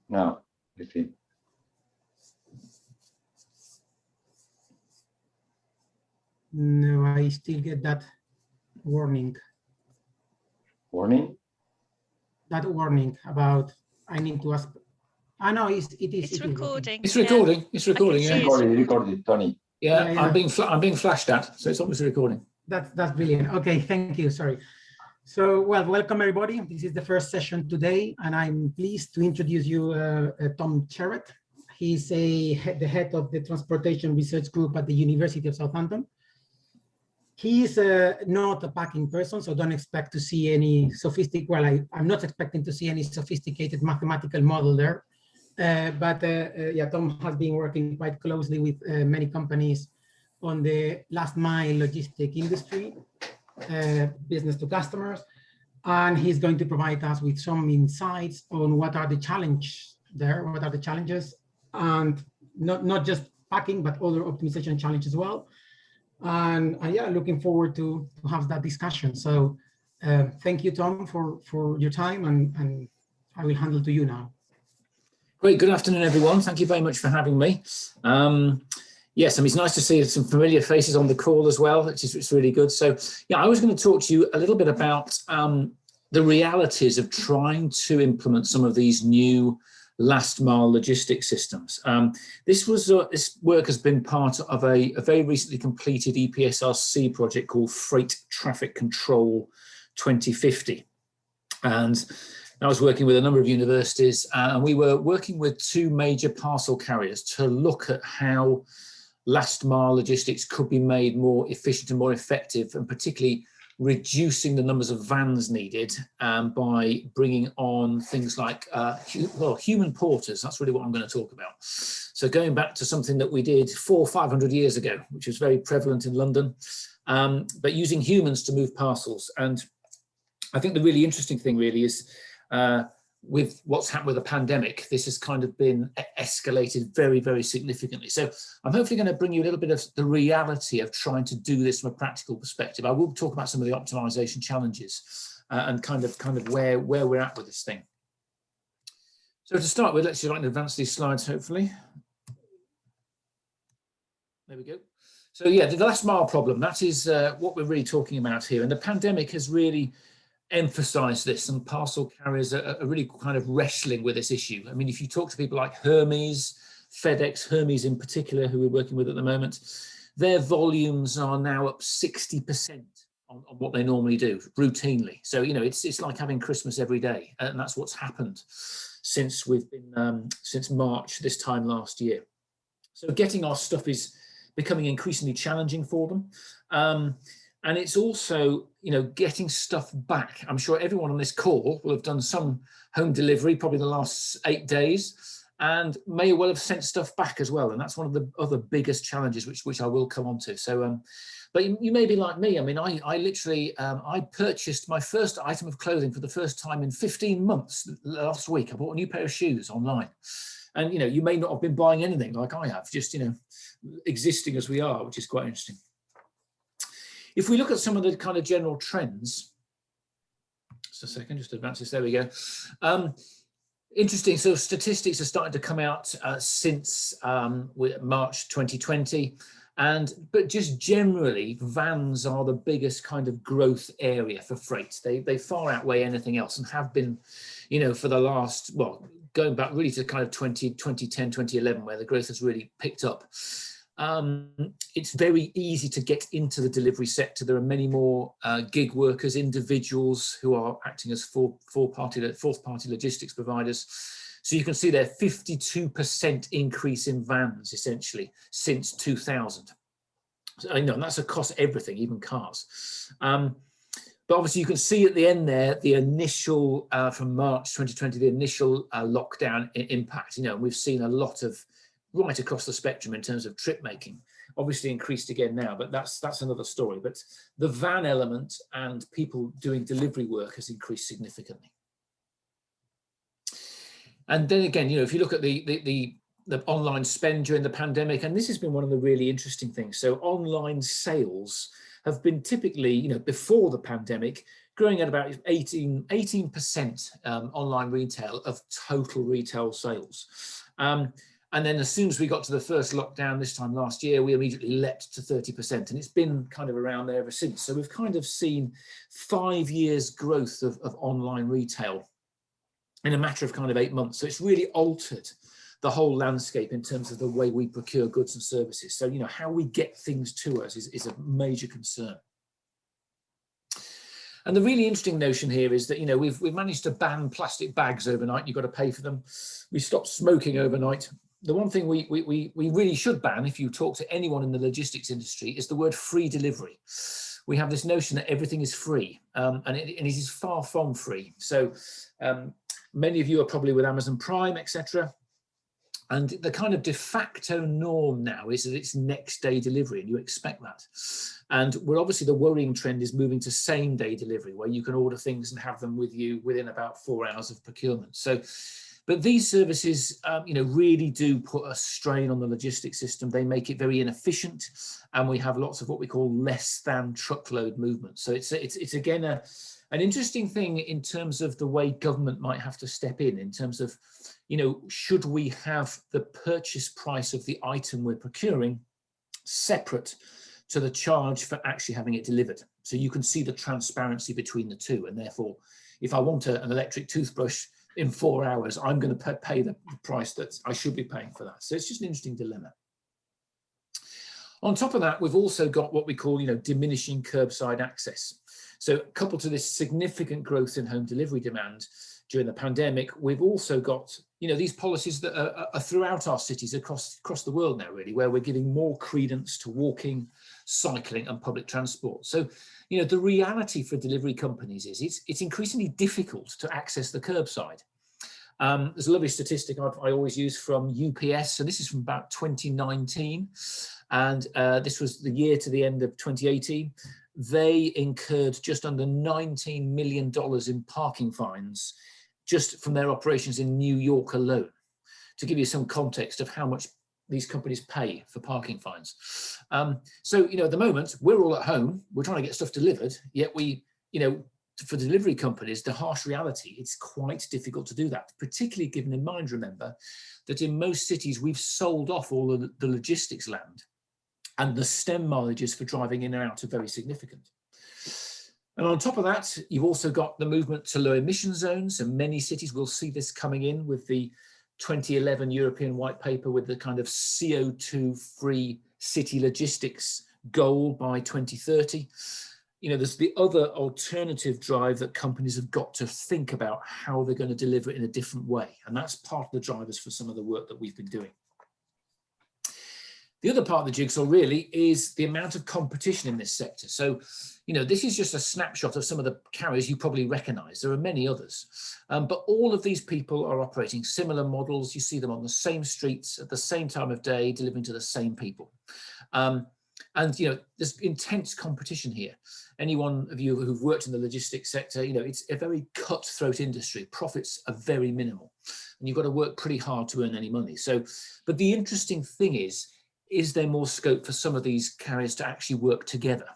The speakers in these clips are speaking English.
Now, let's see. No, I still get that warning. Warning? That warning about I need to ask. Ah, no, it is. It's recording. It's recording. Yeah. It's recording. Yeah. Recorded, Tony. Yeah, yeah. I'm being flashed at, so it's obviously recording. That's brilliant. Okay, thank you. Sorry. So, well, welcome everybody. This is the first session today, and I'm pleased to introduce you Tom Cherrett. He's the head of the Transportation Research Group at the University of Southampton. He's not a packing person, so don't expect to see any sophisticated, well, I'm not expecting to see any sophisticated mathematical model there. Yeah, Tom has been working quite closely with many companies on the last mile logistic industry, business to customers, and he's going to provide us with some insights on what are the challenges there, what are the challenges, and not just packing, but other optimization challenges as well. And yeah, looking forward to have that discussion. So thank you, Tom, for your time, and I will handle to you now. Great. Good afternoon, everyone. Thank you very much for having me. Yes, I mean, it's nice to see some familiar faces on the call as well, which is really good. So yeah, I was going to talk to you a little bit about the realities of trying to implement some of these new last mile logistics systems. This work has been part of a very recently completed EPSRC project called Freight Traffic Control 2050. And I was working with a number of universities, and we were working with two major parcel carriers to look at how last mile logistics could be made more efficient and more effective, and particularly reducing the numbers of vans needed by bringing on things like, human porters. That's really what I'm going to talk about. So going back to something that we did 400 or 500 years ago, which was very prevalent in London, but using humans to move parcels. And I think the really interesting thing really is with what's happened with the pandemic, this has kind of been escalated very, very significantly. So I'm hopefully going to bring you a little bit of the reality of trying to do this from a practical perspective. I will talk about some of the optimization challenges and kind of where we're at with this thing. So to start with, let's just advance these slides, hopefully. There we go. So yeah, the last mile problem, that is what we're really talking about here. And the pandemic has really emphasize this, and parcel carriers are really kind of wrestling with this issue. I mean, if you talk to people like Hermes, FedEx, Hermes in particular, who we're working with at the moment, their volumes are now up 60% on what they normally do routinely. So, you know, it's like having Christmas every day, and that's what's happened since we've been since March this time last year. So getting our stuff is becoming increasingly challenging for them. And it's also, you know, getting stuff back. I'm sure everyone on this call will have done some home delivery probably the last 8 days, and may well have sent stuff back as well. And that's one of the other biggest challenges, which I will come on to. So, but you may be like me. I mean, I literally, I purchased my first item of clothing for the first time in 15 months last week. I bought a new pair of shoes online. And, you know, you may not have been buying anything like I have, just, you know, existing as we are, which is quite interesting. If we look at some of the kind of general trends, just a second, just advance this, there we go. Interesting, so statistics are starting to come out since March 2020, but just generally, vans are the biggest kind of growth area for freight. They far outweigh anything else and have been, you know, for the last, well, going back really to kind of 2010, 2011, where the growth has really picked up. It's very easy to get into the delivery sector. There are many more gig workers, individuals who are acting as fourth party logistics providers. So you can see there 52% increase in vans essentially since 2000. So, you know, and that's across everything, even cars. But obviously you can see at the end there, the initial, from March 2020, the initial lockdown impact, you know, we've seen a lot of right across the spectrum in terms of trip making, obviously increased again now, but that's another story. But the van element and people doing delivery work has increased significantly. And then again, you know, if you look at the online spend during the pandemic, and this has been one of the really interesting things. So online sales have been typically, you know, before the pandemic, growing at about 18% online retail of total retail sales. And then as soon as we got to the first lockdown this time last year, we immediately leapt to 30%, and it's been kind of around there ever since. So we've kind of seen 5 years growth of online retail in a matter of kind of 8 months. So it's really altered the whole landscape in terms of the way we procure goods and services. So, you know, how we get things to us is a major concern. And the really interesting notion here is that, you know, we've managed to ban plastic bags overnight. You've got to pay for them. We stopped smoking overnight. The one thing we really should ban, if you talk to anyone in the logistics industry, is the word free delivery. We have this notion that everything is free, and it is far from free. So many of you are probably with Amazon Prime, etc. And the kind of de facto norm now is that it's next day delivery, and you expect that. And we're obviously, the worrying trend is moving to same day delivery, where you can order things and have them with you within about 4 hours of procurement. So, but these services, you know, really do put a strain on the logistics system. They make it very inefficient, and we have lots of what we call less than truckload movement. So it's again an interesting thing in terms of the way government might have to step in terms of, you know, should we have the purchase price of the item we're procuring separate to the charge for actually having it delivered? So you can see the transparency between the two, and therefore, if I want an electric toothbrush in 4 hours, I'm going to pay the price that I should be paying for that. So it's just an interesting dilemma. On top of that, we've also got what we call, you know, diminishing curbside access. So coupled to this significant growth in home delivery demand during the pandemic, we've also got, you know, these policies that are throughout our cities across the world now, really, where we're giving more credence to walking, cycling and public transport. So, you know, the reality for delivery companies is it's increasingly difficult to access the curbside. There's a lovely statistic I always use from UPS. So this is from about 2019. And this was the year to the end of 2018. They incurred just under $19 million in parking fines just from their operations in New York alone, to give you some context of how much these companies pay for parking fines. So, you know, at the moment, we're all at home, we're trying to get stuff delivered, yet we, you know, for delivery companies, the harsh reality, it's quite difficult to do that, particularly given in mind, remember, that in most cities, we've sold off all of the logistics land, and the stem mileages for driving in and out are very significant. And on top of that, you've also got the movement to low emission zones, and many cities will see this coming in with the 2011 European White Paper with the kind of CO2-free city logistics goal by 2030. You know, there's the other alternative drive that companies have got to think about how they're going to deliver it in a different way. And that's part of the drivers for some of the work that we've been doing. The other part of the jigsaw really is the amount of competition in this sector. So, you know, this is just a snapshot of some of the carriers you probably recognize. There are many others, but all of these people are operating similar models. You see them on the same streets at the same time of day, delivering to the same people. And, you know, there's intense competition here. Anyone of you who've worked in the logistics sector, you know, it's a very cutthroat industry. Profits are very minimal, and you've got to work pretty hard to earn any money. So, but the interesting thing is there more scope for some of these carriers to actually work together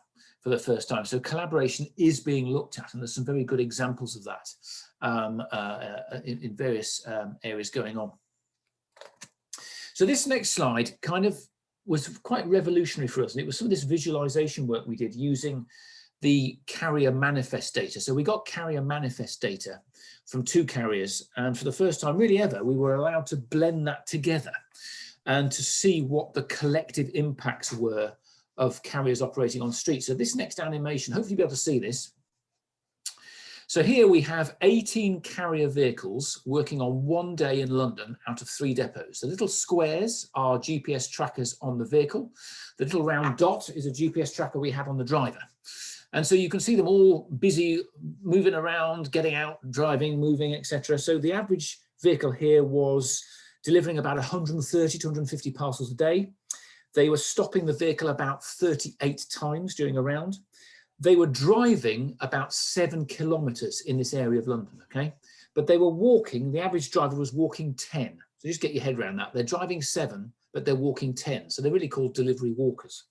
for the first time? So collaboration is being looked at, and there's some very good examples of that in various areas going on. So this next slide kind of was quite revolutionary for us, and it was some of this visualization work we did using the carrier manifest data. So we got carrier manifest data from 2 carriers, and for the first time really ever, we were allowed to blend that together and to see what the collective impacts were of carriers operating on streets. So this next animation, hopefully you'll be able to see this. So here we have 18 carrier vehicles working on one day in London out of 3 depots. The little squares are GPS trackers on the vehicle. The little round dot is a GPS tracker we had on the driver. And so you can see them all busy, moving around, getting out, driving, moving, etc. So the average vehicle here was delivering about 130 to 150 parcels a day. They were stopping the vehicle about 38 times during a round. They were driving about 7 kilometers in this area of London, okay? But they were walking, the average driver was walking 10. So just get your head around that. They're driving 7, but they're walking 10. So they're really called delivery walkers.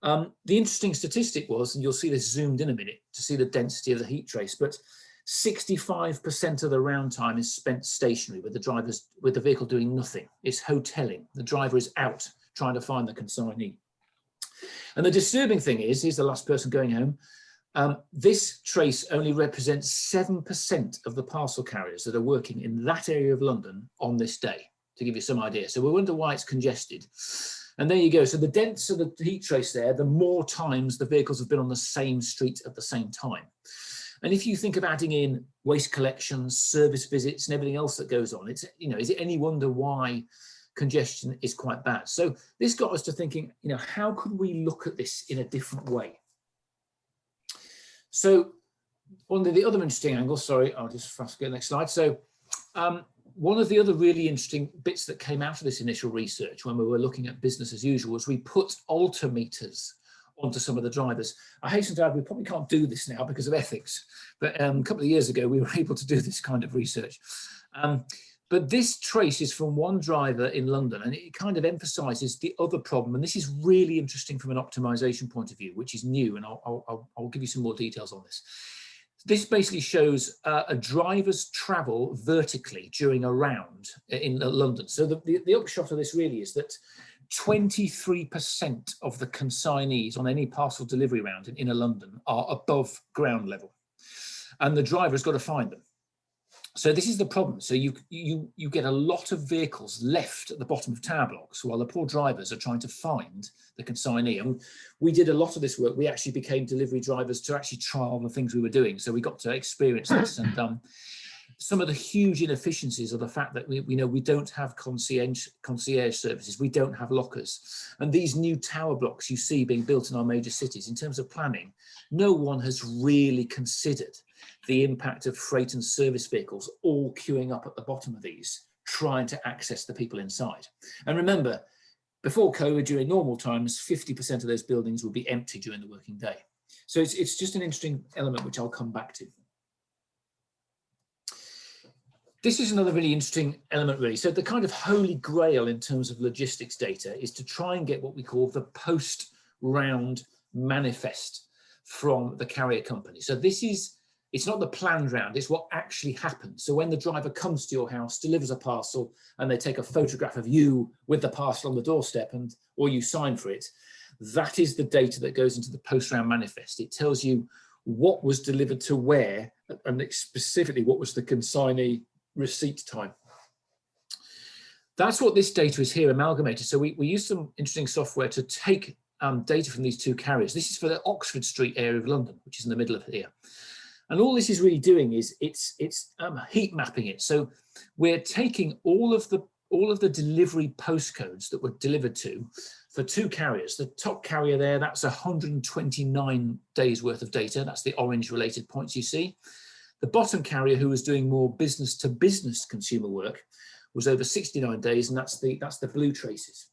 The interesting statistic was, and you'll see this zoomed in a minute to see the density of the heat trace, but 65% of the round time is spent stationary with the vehicle doing nothing. It's hoteling. The driver is out trying to find the consignee. And the disturbing thing is, here's the last person going home. This trace only represents 7% of the parcel carriers that are working in that area of London on this day, to give you some idea. So we wonder why it's congested. And there you go. So the denser the heat trace there, the more times the vehicles have been on the same street at the same time. And if you think of adding in waste collections, service visits, and everything else that goes on, it's, you know, is it any wonder why congestion is quite bad? So this got us to thinking, you know, how could we look at this in a different way? So one of the other interesting angles, sorry, I'll just fast get the next slide. So one of the other really interesting bits that came out of this initial research when we were looking at business as usual was we put altimeters onto some of the drivers. I hasten to add, we probably can't do this now because of ethics, but a couple of years ago we were able to do this kind of research. But this trace is from one driver in London, and it kind of emphasizes the other problem. And this is really interesting from an optimization point of view, which is new, and I'll give you some more details on this. This basically shows a driver's travel vertically during a round in London. So the upshot of this really is that 23% of the consignees on any parcel delivery round in inner London are above ground level, and the driver's got to find them. So this is the problem. So you get a lot of vehicles left at the bottom of tower blocks while the poor drivers are trying to find the consignee. And we did a lot of this work. We actually became delivery drivers to actually trial the things we were doing. So we got to experience this. And some of the huge inefficiencies are the fact that we don't have concierge services. We don't have lockers. And these new tower blocks you see being built in our major cities, in terms of planning, no one has really considered the impact of freight and service vehicles all queuing up at the bottom of these, trying to access the people inside. And remember, before COVID, during normal times, 50% of those buildings would be empty during the working day. So it's just an interesting element, which I'll come back to. This is another really interesting element, really. So the kind of holy grail in terms of logistics data is to try and get what we call the post-round manifest from the carrier company. So it's not the planned round, it's what actually happens. So when the driver comes to your house, delivers a parcel, and they take a photograph of you with the parcel on the doorstep, or you sign for it, that is the data that goes into the post-round manifest. It tells you what was delivered to where, and specifically what was the consignee receipt time. That's what this data is here amalgamated. So we used some interesting software to take data from these two carriers. This is for the Oxford Street area of London, which is in the middle of here. And all this is really doing is it's heat mapping it. So we're taking all of the delivery postcodes that were delivered to for two carriers. The top carrier there, that's 129 days worth of data. That's the orange related points you see. The bottom carrier, who was doing more business to business consumer work, was over 69 days, and that's the blue traces.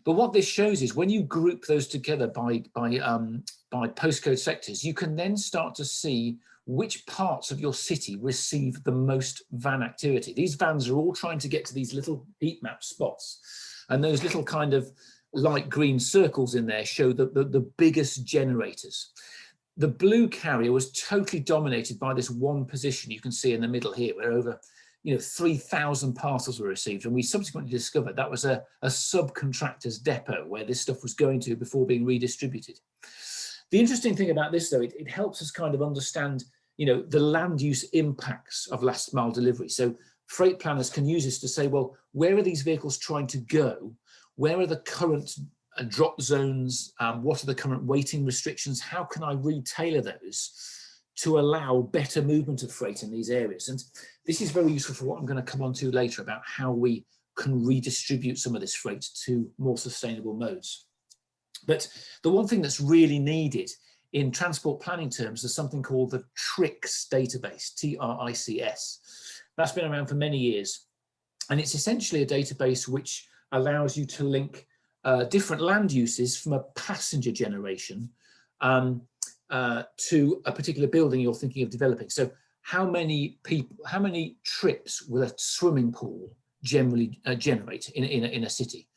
But what this shows is when you group those together by postcode sectors, you can then start to see which parts of your city receive the most van activity. These vans are all trying to get to these little heat map spots, and those little kind of light green circles in there show the biggest generators. The blue carrier was totally dominated by this one position you can see in the middle here, where over 3,000 parcels were received, and we subsequently discovered that was a subcontractor's depot where this stuff was going to before being redistributed. The interesting thing about this, though, it helps us kind of understand, the land use impacts of last mile delivery. So freight planners can use this to say, well, where are these vehicles trying to go? Where are the current drop zones? What are the current waiting restrictions? How can I retailer those to allow better movement of freight in these areas? And this is very useful for what I'm going to come on to later about how we can redistribute some of this freight to more sustainable modes. But the one thing that's really needed in transport planning terms is something called the TRICS database, T-R-I-C-S. That's been around for many years. And it's essentially a database which allows you to link different land uses from a passenger generation to a particular building you're thinking of developing. So how many trips will a swimming pool generally generate in a city?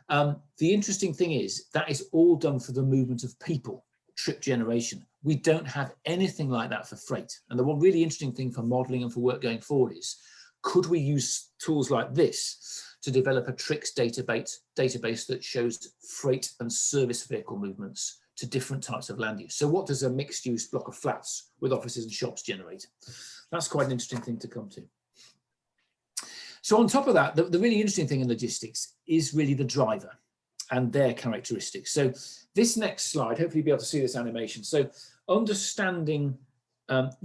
The interesting thing is that is all done for the movement of people, trip generation. We don't have anything like that for freight. And the one really interesting thing for modeling and for work going forward is, could we use tools like this to develop a tricks database that shows freight and service vehicle movements to different types of land use? So what does a mixed use block of flats with offices and shops generate? That's quite an interesting thing to come to. So on top of that, the really interesting thing in logistics is really the driver and their characteristics. So this next slide, hopefully you'll be able to see this animation. So understanding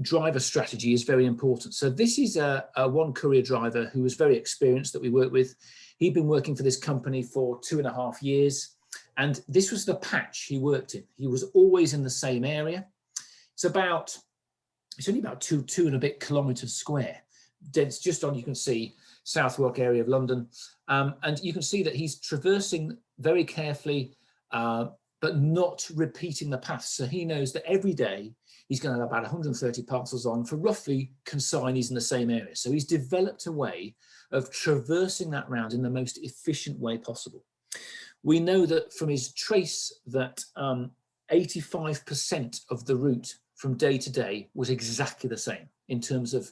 driver strategy is very important. So this is a one courier driver who was very experienced that we work with. He'd been working for this company for 2.5 years. And this was the patch he worked in. He was always in the same area. It's only about two and a bit kilometers square. It's just on, you can see, Southwark area of London. And you can see that he's traversing very carefully, but not repeating the path. So he knows that every day he's going to have about 130 parcels on for roughly consignees in the same area. So he's developed a way of traversing that round in the most efficient way possible. We know that from his trace that 85% of the route from day to day was exactly the same in terms of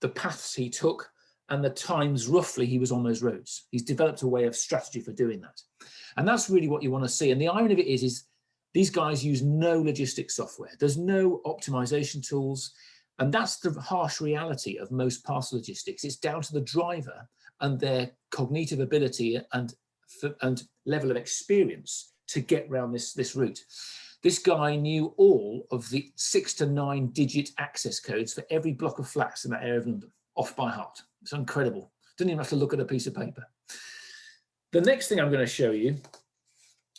the paths he took and the times roughly he was on those roads. He's developed a way of strategy for doing that. And that's really what you want to see. And the irony of it is these guys use no logistics software. There's no optimization tools. And that's the harsh reality of most parcel logistics. It's down to the driver and their cognitive ability and level of experience to get around this route. This guy knew all of the 6 to 9 digit access codes for every block of flats in that area of London, off by heart. It's incredible. Didn't even have to look at a piece of paper. The next thing I'm going to show you,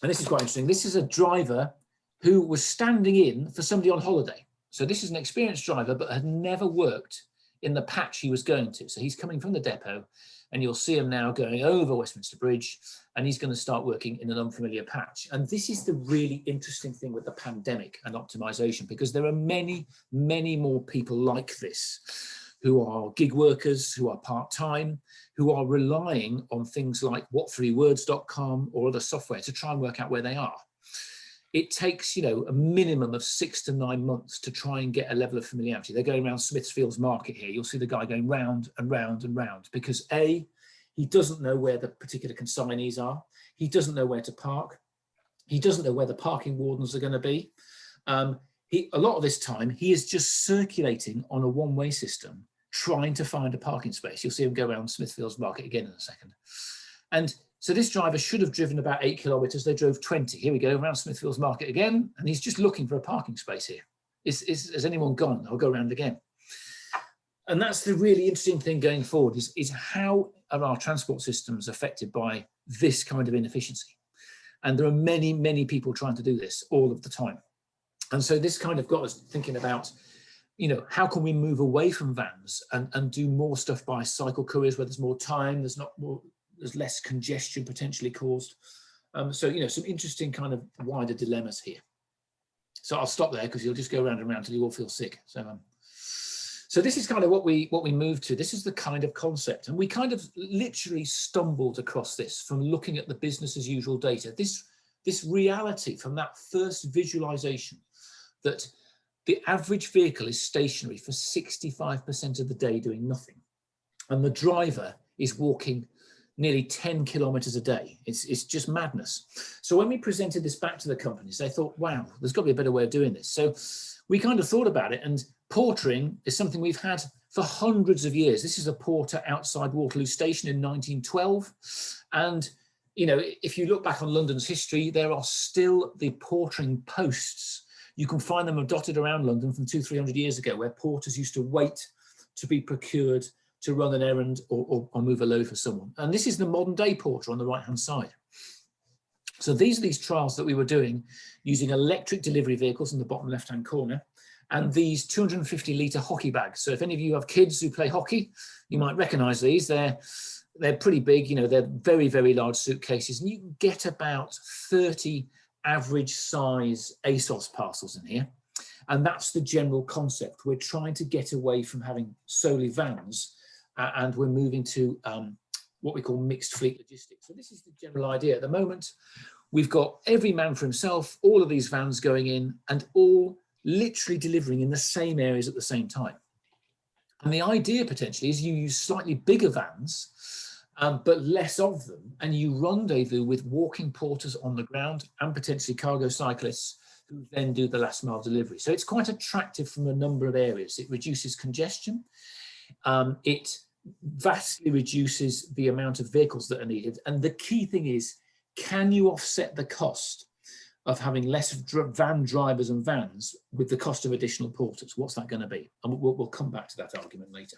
and this is quite interesting, this is a driver who was standing in for somebody on holiday. So this is an experienced driver, but had never worked in the patch he was going to. So he's coming from the depot, and you'll see him now going over Westminster Bridge, and he's going to start working in an unfamiliar patch. And this is the really interesting thing with the pandemic and optimization, because there are many, many more people like this who are gig workers, who are part-time, who are relying on things like what3words.com or other software to try and work out where they are. It takes, a minimum of 6 to 9 months to try and get a level of familiarity. They're going around Smithfields Market here. You'll see the guy going round and round and round because A, he doesn't know where the particular consignees are. He doesn't know where to park. He doesn't know where the parking wardens are going to be. A lot of this time, he is just circulating on a one-way system, trying to find a parking space. You'll see him go around Smithfields Market again in a second. And so this driver should have driven about 8 kilometers. They drove 20. Here we go, around Smithfields Market again. And he's just looking for a parking space here. Has anyone gone? I'll go around again. And that's the really interesting thing going forward is how are our transport systems affected by this kind of inefficiency? And there are many, many people trying to do this all of the time. And so this kind of got us thinking about, how can we move away from vans and do more stuff by cycle couriers where there's more time, there's less congestion potentially caused. So, some interesting kind of wider dilemmas here. So I'll stop there because you'll just go round and round till you all feel sick. So this is kind of what we moved to. This is the kind of concept. And we kind of literally stumbled across this from looking at the business as usual data. This reality from that first visualization that the average vehicle is stationary for 65% of the day doing nothing. And the driver is walking nearly 10 kilometers a day. It's just madness. So when we presented this back to the companies, they thought, wow, there's got to be a better way of doing this. So we kind of thought about it, and portering is something we've had for hundreds of years. This is a porter outside Waterloo Station in 1912. And, if you look back on London's history, there are still the portering posts. You can find them dotted around London from 200-300 years ago, where porters used to wait to be procured to run an errand or move a load for someone. And this is the modern day porter on the right-hand side. So these are these trials that we were doing using electric delivery vehicles in the bottom left-hand corner, and these 250-litre hockey bags. So if any of you have kids who play hockey, you might recognise these. They're pretty big, they're very, very large suitcases, and you can get about 30 average size ASOS parcels in here. And that's the general concept. We're trying to get away from having solely vans, and we're moving to what we call mixed fleet logistics. So this is the general idea. At the moment, we've got every man for himself, all of these vans going in and all literally delivering in the same areas at the same time. And the idea potentially is you use slightly bigger vans, but less of them, and you rendezvous with walking porters on the ground and potentially cargo cyclists who then do the last mile delivery. So it's quite attractive from a number of areas. It reduces congestion. It vastly reduces the amount of vehicles that are needed. And the key thing is, can you offset the cost of having less van drivers and vans with the cost of additional porters? What's that going to be? And we'll come back to that argument later.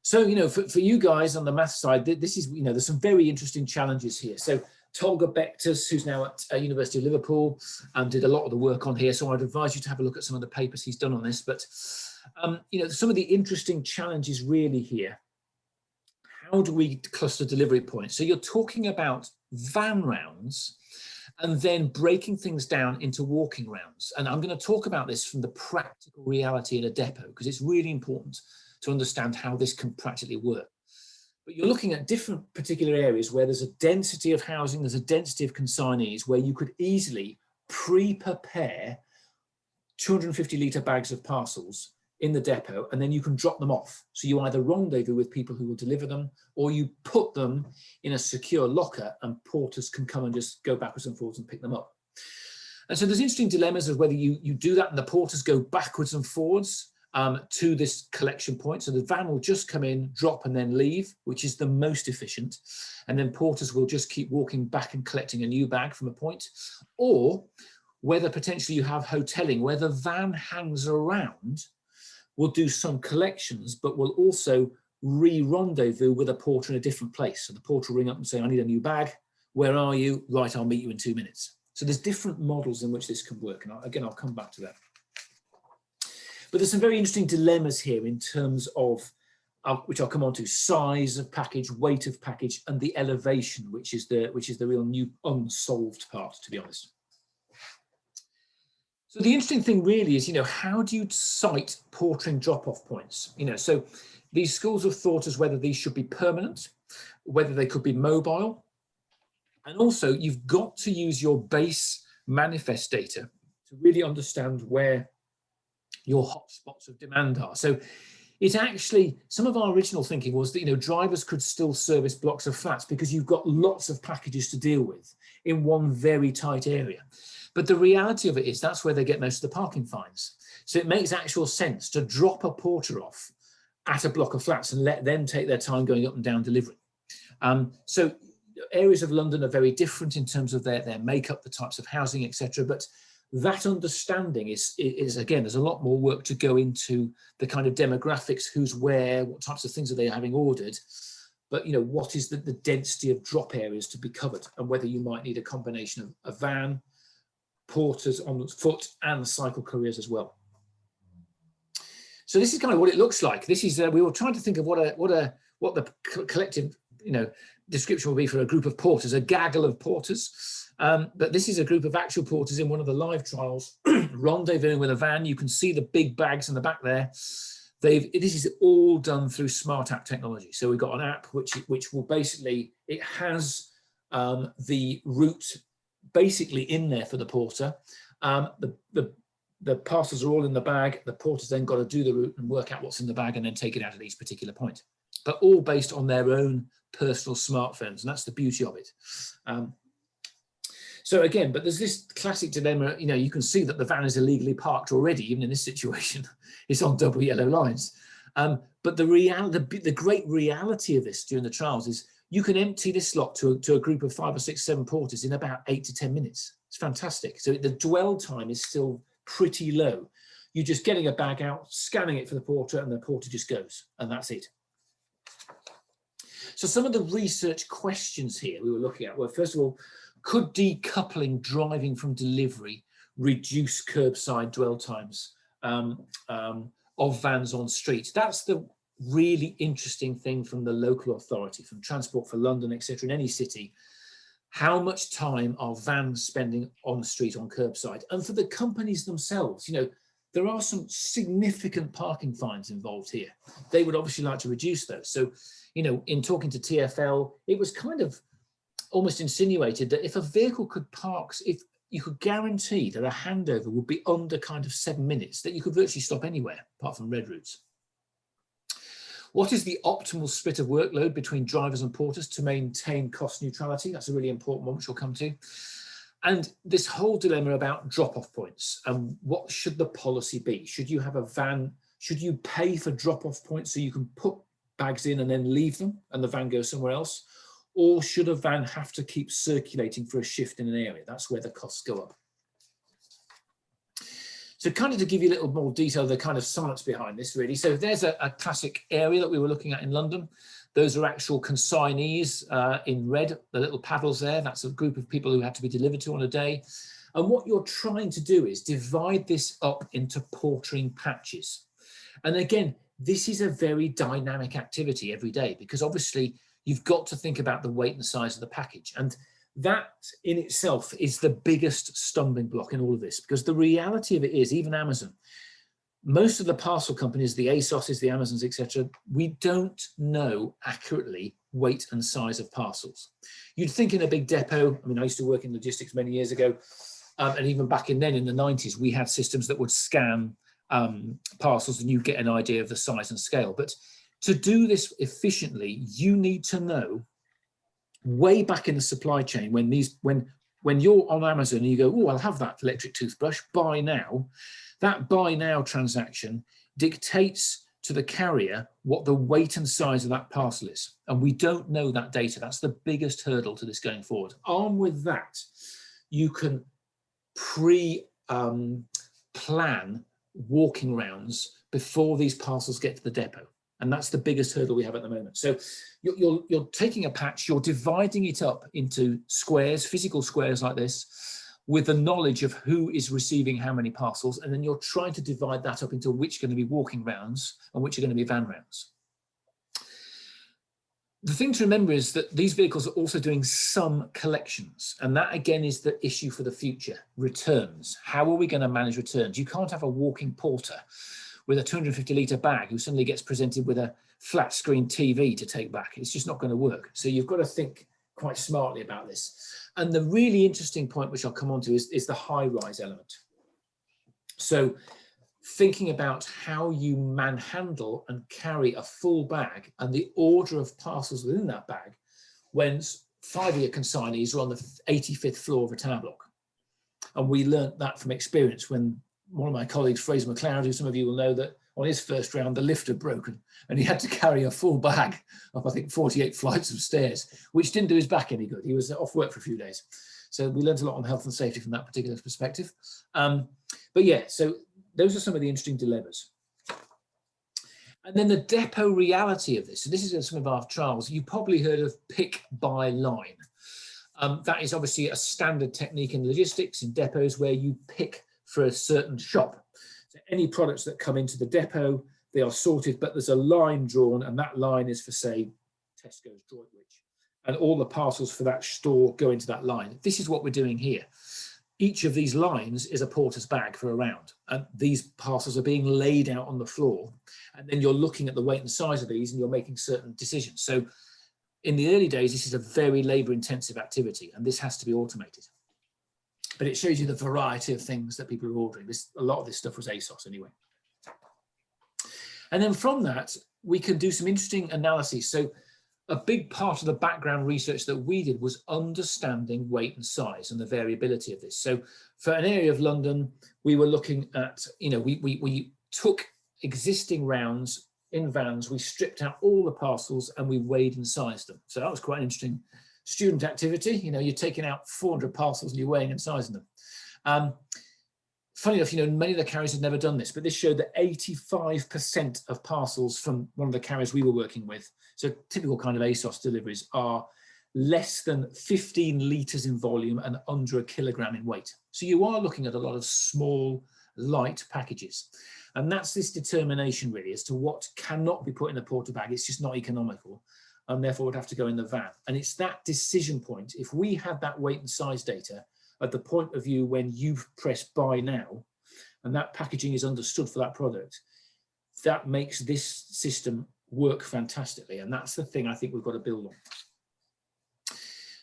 So, you know, for you guys on the math side, this is, you know, there's some very interesting challenges here. So Tolga Bektas, who's now at University of Liverpool, did a lot of the work on here. So I'd advise you to have a look at some of the papers he's done on this. But, you know, some of the interesting challenges really here. How do we cluster delivery points? So you're talking about van rounds and then breaking things down into walking rounds. And I'm going to talk about this from the practical reality in a depot, because it's really important to understand how this can practically work. But you're looking at different particular areas where there's a density of housing, there's a density of consignees, where you could easily pre-prepare 250-litre bags of parcels in the depot, and then you can drop them off. So you either rendezvous with people who will deliver them, or you put them in a secure locker and porters can come and just go backwards and forwards and pick them up. And so there's interesting dilemmas of whether you do that and the porters go backwards and forwards to this collection point. So the van will just come in, drop and then leave, which is the most efficient. And then porters will just keep walking back and collecting a new bag from a point. Or whether potentially you have hoteling, where the van hangs around, will do some collections, but will also re-rendezvous with a porter in a different place. So the porter will ring up and say, I need a new bag. Where are you? Right, I'll meet you in 2 minutes. So there's different models in which this can work. And again, I'll come back to that. But there's some very interesting dilemmas here in terms of, which I'll come on to, size of package, weight of package, and the elevation, which is the real new unsolved part, to be honest. So the interesting thing really is, you know, how do you site portering drop-off points? You know, so these schools of thought as whether these should be permanent, whether they could be mobile, and also you've got to use your base manifest data to really understand where your hotspots of demand are. So it actually, some of our original thinking was that, you know, drivers could still service blocks of flats because you've got lots of packages to deal with in one very tight area. But the reality of it is that's where they get most of the parking fines. So it makes actual sense to drop a porter off at a block of flats and let them take their time going up and down delivering. So areas of London are very different in terms of their makeup, the types of housing, etc. But that understanding is again, there's a lot more work to go into the kind of demographics, who's where, what types of things are they having ordered, but you know, what is the density of drop areas to be covered, and whether you might need a combination of a van, porters on foot, and cycle couriers as well. So this is kind of what it looks like. This is we were trying to think of what the collective, you know, description will be for a group of porters, a gaggle of porters. But this is a group of actual porters in one of the live trials, rendezvousing with a van. You can see the big bags in the back there. This is all done through smart app technology. So we've got an app which will basically, it has the route basically in there for the porter. The parcels are all in the bag. The porter's then got to do the route and work out what's in the bag and then take it out at each particular point. But all based on their own personal smartphones, and that's the beauty of it. So again, but there's this classic dilemma, you know, you can see that the van is illegally parked already, even in this situation. It's on double yellow lines. But the great reality of this during the trials is you can empty this lot to a group of 5 or 6, 7 porters in about 8 to 10 minutes. It's fantastic. So the dwell time is still pretty low. You're just getting a bag out, scanning it for the porter, and the porter just goes, and that's it. So some of the research questions here we were looking at were, first of all, could decoupling driving from delivery reduce curbside dwell times of vans on street? That's the really interesting thing from the local authority, from Transport for London, etc. in any city. How much time are vans spending on the street on curbside? And for the companies themselves, you know, there are some significant parking fines involved here. They would obviously like to reduce those. So, you know, in talking to TfL, it was kind of almost insinuated that if a vehicle could park, if you could guarantee that a handover would be under kind of 7 minutes, that you could virtually stop anywhere apart from red routes. What is the optimal split of workload between drivers and porters to maintain cost neutrality? That's a really important one, which we'll come to. And this whole dilemma about drop-off points and what should the policy be? Should you have a van? Should you pay for drop-off points so you can put bags in and then leave them and the van goes somewhere else? Or should a van have to keep circulating for a shift in an area? That's where the costs go up. So kind of to give you a little more detail, the kind of science behind this really. So there's a classic area that we were looking at in London. Those are actual consignees in red, the little paddles there. That's a group of people who had to be delivered to on a day. And what you're trying to do is divide this up into portering patches. And again, this is a very dynamic activity every day because obviously you've got to think about the weight and size of the package. And that in itself is the biggest stumbling block in all of this, because the reality of it is, even Amazon, most of the parcel companies, the ASOSs, the Amazons, etc., we don't know accurately weight and size of parcels. You'd think in a big depot, I mean, I used to work in logistics many years ago, and even back in then in the 90s, we had systems that would scan parcels and you get an idea of the size and scale. But to do this efficiently, you need to know way back in the supply chain when you're on Amazon and you go, oh, I'll have that electric toothbrush, buy now. That buy now transaction dictates to the carrier what the weight and size of that parcel is. And we don't know that data. That's the biggest hurdle to this going forward. Armed with that, you can pre-plan walking rounds before these parcels get to the depot. And that's the biggest hurdle we have at the moment. So you're taking a patch, you're dividing it up into squares, physical squares like this, with the knowledge of who is receiving how many parcels, and then you're trying to divide that up into which are going to be walking rounds and which are going to be van rounds. The thing to remember is that these vehicles are also doing some collections, and that again is the issue for the future. Returns. How are we going to manage returns? You can't have a walking porter with a 250-litre bag who suddenly gets presented with a flat screen TV to take back. It's just not going to work. So you've got to think quite smartly about this. And the really interesting point, which I'll come on to, is the high-rise element. So thinking about how you manhandle and carry a full bag and the order of parcels within that bag when 5-year consignees are on the 85th floor of a tower block. And we learnt that from experience when one of my colleagues, Fraser McLeod, who some of you will know, that on his first round, the lift had broken and he had to carry a full bag up, I think, 48 flights of stairs, which didn't do his back any good. He was off work for a few days. So we learned a lot on health and safety from that particular perspective. But yeah, so those are some of the interesting dilemmas. And then the depot reality of this. So this is in some of our trials. You probably heard of pick by line. That is obviously a standard technique in logistics in depots where you pick for a certain shop. So any products that come into the depot, they are sorted, but there's a line drawn, and that line is for, say, Tesco's Droitwich. And all the parcels for that store go into that line. This is what we're doing here. Each of these lines is a porter's bag for a round, and these parcels are being laid out on the floor. And then you're looking at the weight and size of these, and you're making certain decisions. So in the early days, this is a very labor-intensive activity, and this has to be automated. But it shows you the variety of things that people are ordering. A lot of this stuff was ASOS anyway. And then from that, we can do some interesting analyses. So a big part of the background research that we did was understanding weight and size and the variability of this. So for an area of London, we were looking at, we took existing rounds in vans, we stripped out all the parcels and we weighed and sized them. So that was quite an interesting student activity. You're taking out 400 parcels and you're weighing and sizing them. Funny enough, many of the carriers had never done this, but this showed that 85% of parcels from one of the carriers we were working with, so typical kind of ASOS deliveries, are less than 15 litres in volume and under a kilogram in weight. So you are looking at a lot of small, light packages. And that's this determination really as to what cannot be put in a porter bag. It's just not economical, and therefore would have to go in the van. And it's that decision point. If we had that weight and size data at the point of view when you've pressed buy now, and that packaging is understood for that product, that makes this system work fantastically. And that's the thing I think we've got to build on.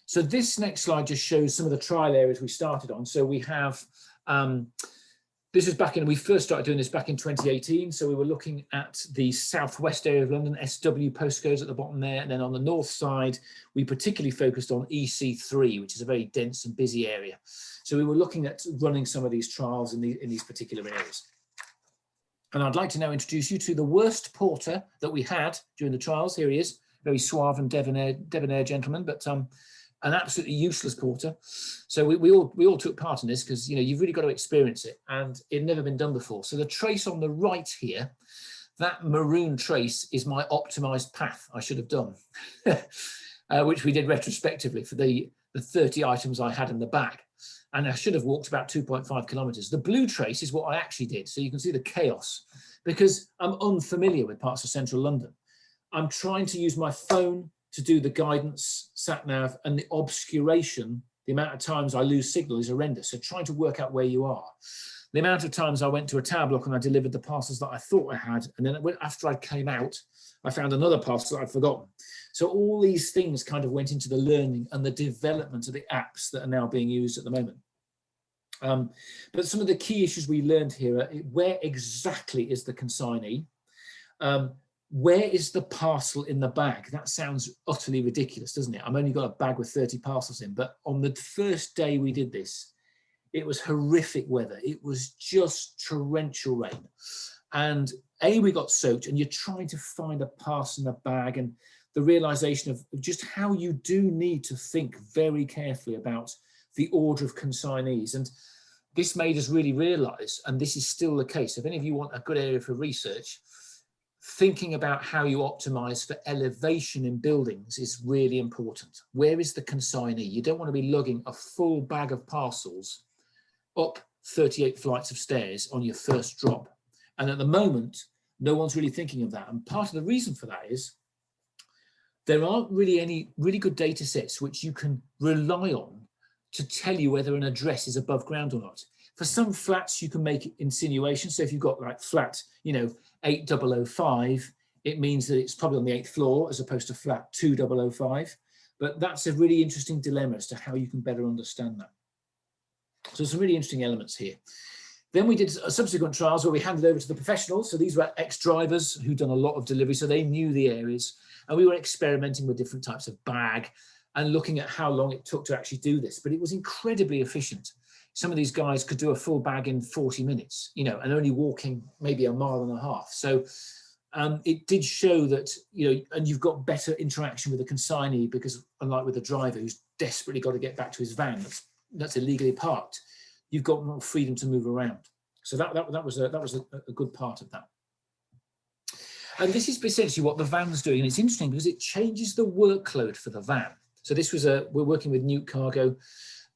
So this next slide just shows some of the trial areas we started on. So we have, this is back in, we first started doing this back in 2018. So we were looking at the southwest area of London, SW postcodes at the bottom there. And then on the north side, we particularly focused on EC3, which is a very dense and busy area. So we were looking at running some of these trials in these particular areas. And I'd like to now introduce you to the worst porter that we had during the trials. Here he is, very suave and debonair gentleman, but an absolutely useless porter. So we all took part in this because, you know, you've really got to experience it, and it had never been done before. So the trace on the right here, that maroon trace is my optimized path I should have done, which we did retrospectively for the 30 items I had in the bag. And I should have walked about 2.5 kilometers. The blue trace is what I actually did. So you can see the chaos, because I'm unfamiliar with parts of central London. I'm trying to use my phone to do the guidance, sat nav, and the obscuration. The amount of times I lose signal is horrendous. So trying to work out where you are. The amount of times I went to a tower block and I delivered the parcels that I thought I had, and then after I came out, I found another parcel that I'd forgotten. So all these things kind of went into the learning and the development of the apps that are now being used at the moment. But some of the key issues we learned here are where exactly is the consignee? Where is the parcel in the bag? That sounds utterly ridiculous, doesn't it? I've only got a bag with 30 parcels in, but on the first day we did this, it was horrific weather. It was just torrential rain. And we got soaked, and you're trying to find a parcel in a bag, and the realization of just how you do need to think very carefully about the order of consignees. And this made us really realize, and this is still the case, if any of you want a good area for research, thinking about how you optimize for elevation in buildings is really important. Where is the consignee? You don't want to be lugging a full bag of parcels up 38 flights of stairs on your first drop. And at the moment, no one's really thinking of that. And part of the reason for that is there aren't really any really good data sets which you can rely on to tell you whether an address is above ground or not. For some flats, you can make insinuations. So if you've got like flat, 8005, it means that it's probably on the 8th floor as opposed to flat 2005. But that's a really interesting dilemma as to how you can better understand that. So some really interesting elements here. Then we did subsequent trials where we handed over to the professionals. So these were ex-drivers who'd done a lot of delivery, so they knew the areas. And we were experimenting with different types of bag and looking at how long it took to actually do this. But it was incredibly efficient. Some of these guys could do a full bag in 40 minutes, and only walking maybe a mile and a half. So it did show that, and you've got better interaction with the consignee, because unlike with the driver who's desperately got to get back to his van that's illegally parked, you've got more freedom to move around. So that was a good part of that. And this is essentially what the van's doing. And it's interesting because it changes the workload for the van. So this was we're working with Newt Cargo.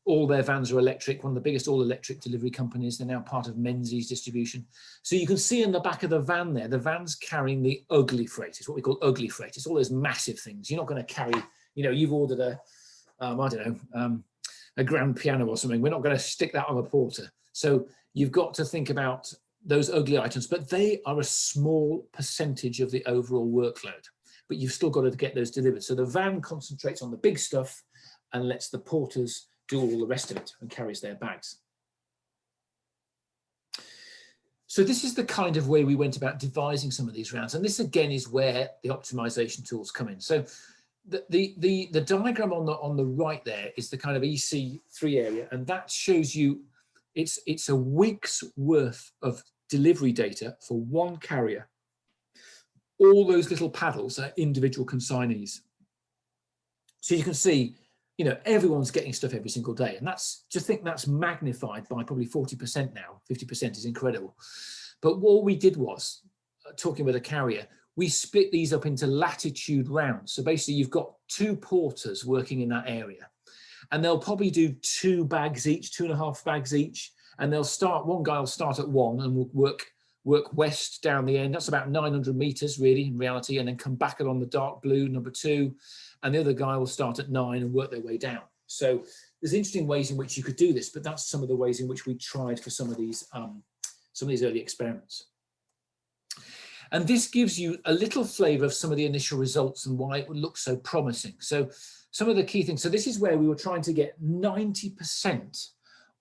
All their vans are electric, one of the biggest all-electric delivery companies. They're now part of Menzies Distribution. So you can see in the back of the van there, the van's carrying the ugly freight. It's what we call ugly freight. It's all those massive things. You're not going to carry, you've ordered a grand piano or something. We're not going to stick that on a porter. So you've got to think about those ugly items, but they are a small percentage of the overall workload. But you've still got to get those delivered. So the van concentrates on the big stuff and lets the porters do all the rest of it and carries their bags. So this is the kind of way we went about devising some of these rounds. And this again is where the optimization tools come in. So the diagram on the right there is the kind of EC3 area, and that shows you it's a week's worth of delivery data for one carrier. All those little paddles are individual consignees. So you can see, everyone's getting stuff every single day. And that's magnified by probably 40% now. 50% is incredible. But what we did was, talking with a carrier, we split these up into latitude rounds. So basically you've got 2 porters working in that area. And they'll probably do 2 bags each, 2.5 bags each. And one guy will start at 1 and will work west down the end. That's about 900 meters really in reality, and then come back along the dark blue, number 2. And the other guy will start at 9 and work their way down. So there's interesting ways in which you could do this, but that's some of the ways in which we tried for some of these some of these early experiments. And this gives you a little flavor of some of the initial results and why it would look so promising. So some of the key things, so this is where we were trying to get 90%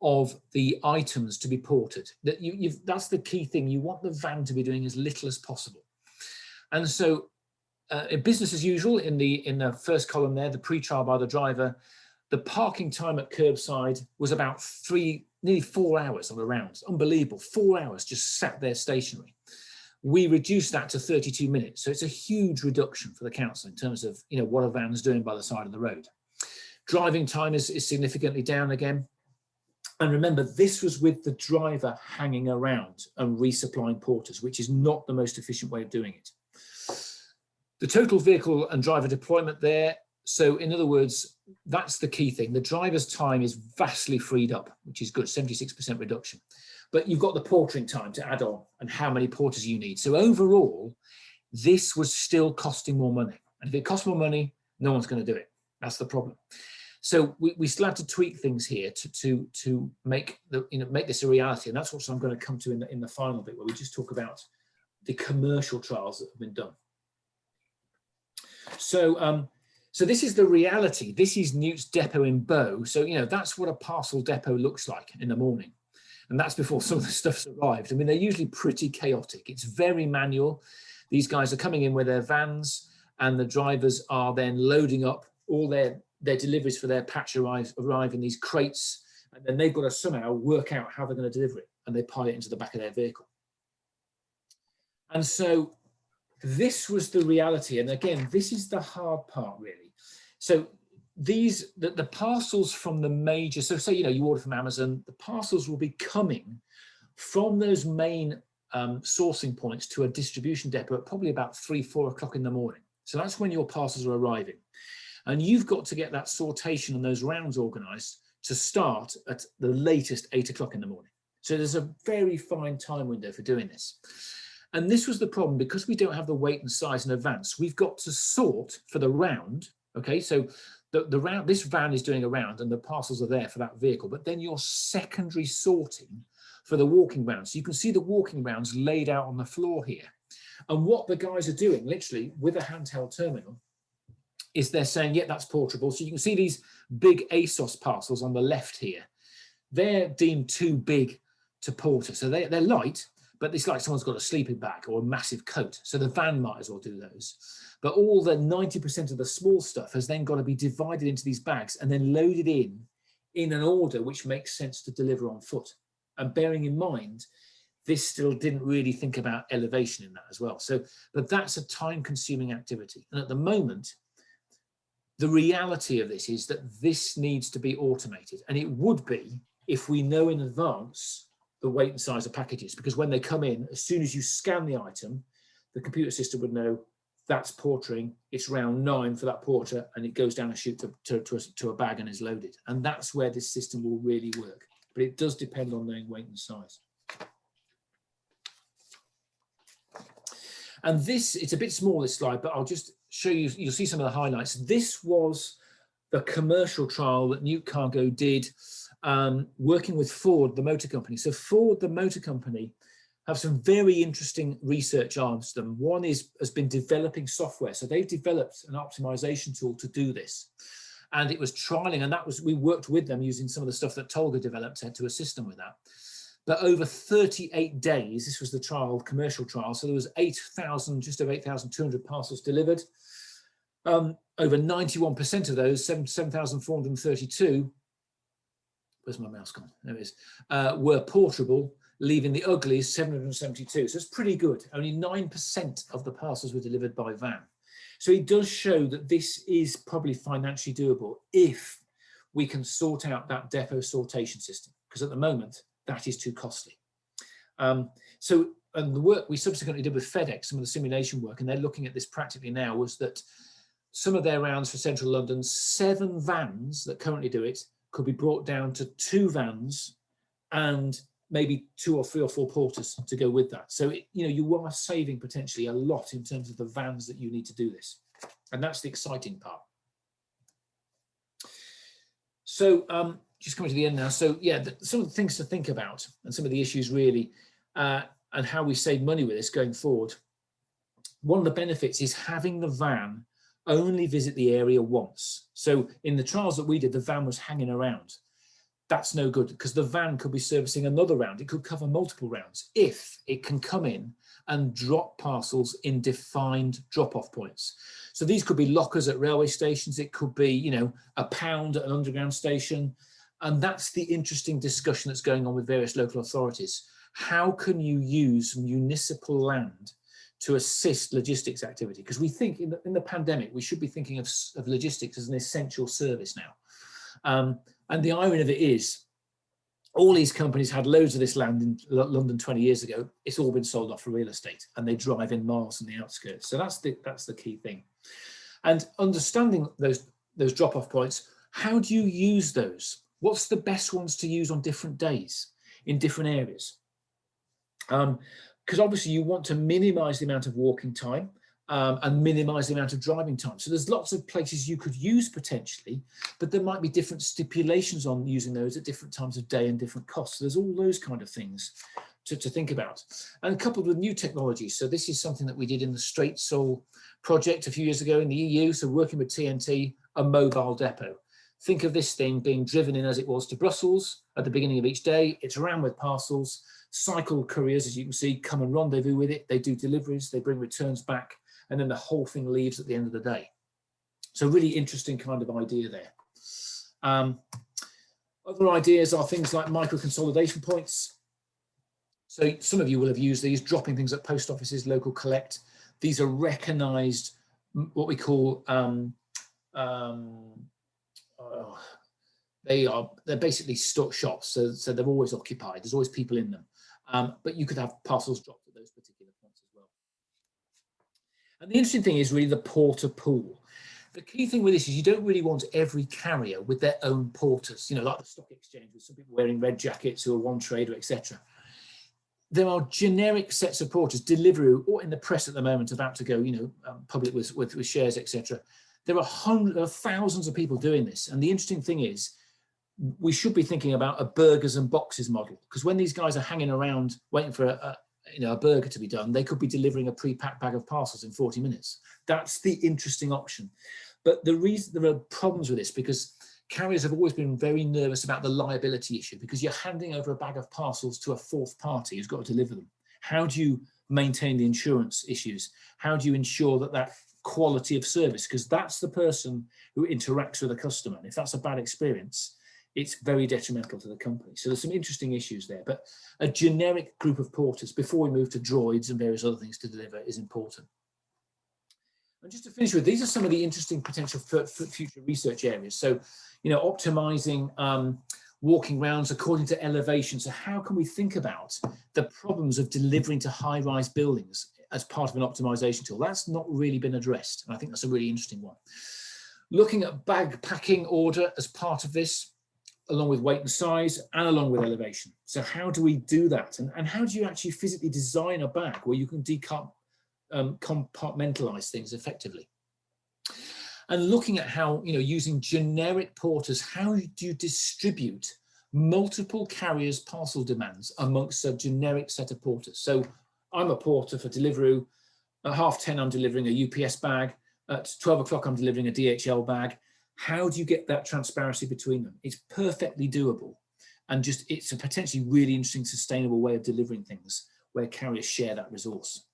of the items to be ported. That's the key thing. You want the van to be doing as little as possible. And so in business as usual, in the first column there, the pre-trial by the driver, the parking time at curbside was about nearly 4 hours on the rounds. Unbelievable, 4 hours just sat there stationary. We reduced that to 32 minutes. So it's a huge reduction for the council in terms of what a van's doing by the side of the road. Driving time is significantly down again. And remember, this was with the driver hanging around and resupplying porters, which is not the most efficient way of doing it. The total vehicle and driver deployment there. So in other words, that's the key thing. The driver's time is vastly freed up, which is good, 76% reduction. But you've got the portering time to add on and how many porters you need. So overall, this was still costing more money. And if it costs more money, no one's going to do it. That's the problem. So we still have to tweak things here to make make this a reality. And that's what I'm going to come to in the final bit, where we just talk about the commercial trials that have been done. So so this is the reality. This is Newt's depot in Bow. So that's what a parcel depot looks like in the morning. And that's before some of the stuff's arrived. I mean, they're usually pretty chaotic. It's very manual. These guys are coming in with their vans, and the drivers are then loading up all their deliveries for their patch arrive in these crates, and then they've got to somehow work out how they're going to deliver it, and they pile it into the back of their vehicle. And so this was the reality. And again, this is the hard part, really. So the parcels from the major, so say you order from Amazon, the parcels will be coming from those main sourcing points to a distribution depot at probably about 3-4 o'clock in the morning. So that's when your parcels are arriving. And you've got to get that sortation and those rounds organized to start at the latest 8 o'clock in the morning. So there's a very fine time window for doing this. And this was the problem, because we don't have the weight and size in advance. We've got to sort for the round. Okay, so the round, this van is doing a round and the parcels are there for that vehicle, but then you're secondary sorting for the walking rounds. So you can see the walking rounds laid out on the floor here. And what the guys are doing, literally with a handheld terminal, is they're saying, yeah, that's portable. So you can see these big ASOS parcels on the left here. They're deemed too big to porter. So they're light, but it's like someone's got a sleeping bag or a massive coat. So the van might as well do those. But all the 90% of the small stuff has then got to be divided into these bags and then loaded in an order which makes sense to deliver on foot. And bearing in mind, this still didn't really think about elevation in that as well. So, but that's a time-consuming activity. And at the moment, the reality of this is that this needs to be automated. And it would be if we know in advance the weight and size of packages, because when they come in, as soon as you scan the item, the computer system would know that's portering, it's round 9 for that porter, and it goes down a chute to a bag and is loaded. And that's where this system will really work. But it does depend on knowing weight and size. And this, it's a bit small, this slide, but I'll just show you, you'll see some of the highlights. This was the commercial trial that Newt Cargo did, working with Ford, the motor company. So Ford, the motor company, have some very interesting research arms to them. One has been developing software. So they've developed an optimization tool to do this. And it was trialing, and that was, we worked with them using some of the stuff that Tolga developed to assist them with that. But over 38 days, this was the trial, commercial trial. So there was 8,000, just over 8,200 parcels delivered. Over 91% of those, 7,432, where's my mouse gone? There it is, were portable, leaving the uglies 772. So it's pretty good. Only 9% of the parcels were delivered by van. So it does show that this is probably financially doable if we can sort out that depot sortation system, because at the moment, that is too costly. And the work we subsequently did with FedEx, some of the simulation work, and they're looking at this practically now, was that some of their rounds for central London, 7 vans that currently do it could be brought down to 2 vans and maybe 2 or 3 or 4 porters to go with that. So, you are saving potentially a lot in terms of the vans that you need to do this. And that's the exciting part. So just coming to the end now. So yeah, some of the things to think about and some of the issues really, and how we save money with this going forward. One of the benefits is having the van only visit the area once. So in the trials that we did, the van was hanging around. That's no good, because the van could be servicing another round. It could cover multiple rounds if it can come in and drop parcels in defined drop-off points. So these could be lockers at railway stations. It could be, you know, a pound at an underground station. And that's the interesting discussion that's going on with various local authorities. How can you use municipal land to assist logistics activity? Because we think in the pandemic, we should be thinking of logistics as an essential service now. And the irony of it is, all these companies had loads of this land in London 20 years ago. It's all been sold off for real estate, and they drive in miles from the outskirts. So that's the key thing. And understanding those drop-off points, how do you use those? What's the best ones to use on different days in different areas? Because obviously you want to minimize the amount of walking time and minimize the amount of driving time. So there's lots of places you could use potentially, but there might be different stipulations on using those at different times of day and different costs. So there's all those kind of things to think about. And coupled with new technologies. So this is something that we did in the Straight Soul project a few years ago in the EU. So working with TNT, a mobile depot. Think of this thing being driven in as it was to Brussels at the beginning of each day. It's around with parcels. Cycle couriers, as you can see, come and rendezvous with it. They do deliveries, they bring returns back, and then the whole thing leaves at the end of the day. So really interesting kind of idea there. Other ideas are things like micro consolidation points. So some of you will have used these, dropping things at post offices, local collect. These are recognized, what we call, they're basically stock shops. So they're always occupied. There's always people in them. But you could have parcels dropped at those particular points as well. And the interesting thing is really the porter pool. The key thing with this is you don't really want every carrier with their own porters, you know, like the stock exchange with some people wearing red jackets who are one trader, etc. There are generic sets of porters, Deliveroo, or in the press at the moment about to go, you know, public with shares, etc. There are thousands of people doing this. And the interesting thing is, we should be thinking about a burgers and boxes model, because when these guys are hanging around waiting for a burger to be done, they could be delivering a pre-packed bag of parcels in 40 minutes. That's the interesting option. But the reason there are problems with this, because carriers have always been very nervous about the liability issue, because you're handing over a bag of parcels to a fourth party who's got to deliver them. How do you maintain the insurance issues? How do you ensure that quality of service? Because that's the person who interacts with the customer. And if that's a bad experience, it's very detrimental to the company. So there's some interesting issues there, but a generic group of porters before we move to droids and various other things to deliver is important. And just to finish with, these are some of the interesting potential for future research areas. So, you know, optimizing walking rounds according to elevation. So how can we think about the problems of delivering to high-rise buildings as part of an optimization tool? That's not really been addressed. And I think that's a really interesting one. Looking at bag packing order as part of this, along with weight and size and along with elevation. So how do we do that? And how do you actually physically design a bag where you can compartmentalize things effectively? And looking at how, you know, using generic porters, how do you distribute multiple carriers' parcel demands amongst a generic set of porters? So I'm a porter for Deliveroo. At 10:30, I'm delivering a UPS bag. At 12 o'clock, I'm delivering a DHL bag. How do you get that transparency between them? It's perfectly doable. And just, it's a potentially really interesting, sustainable way of delivering things where carriers share that resource.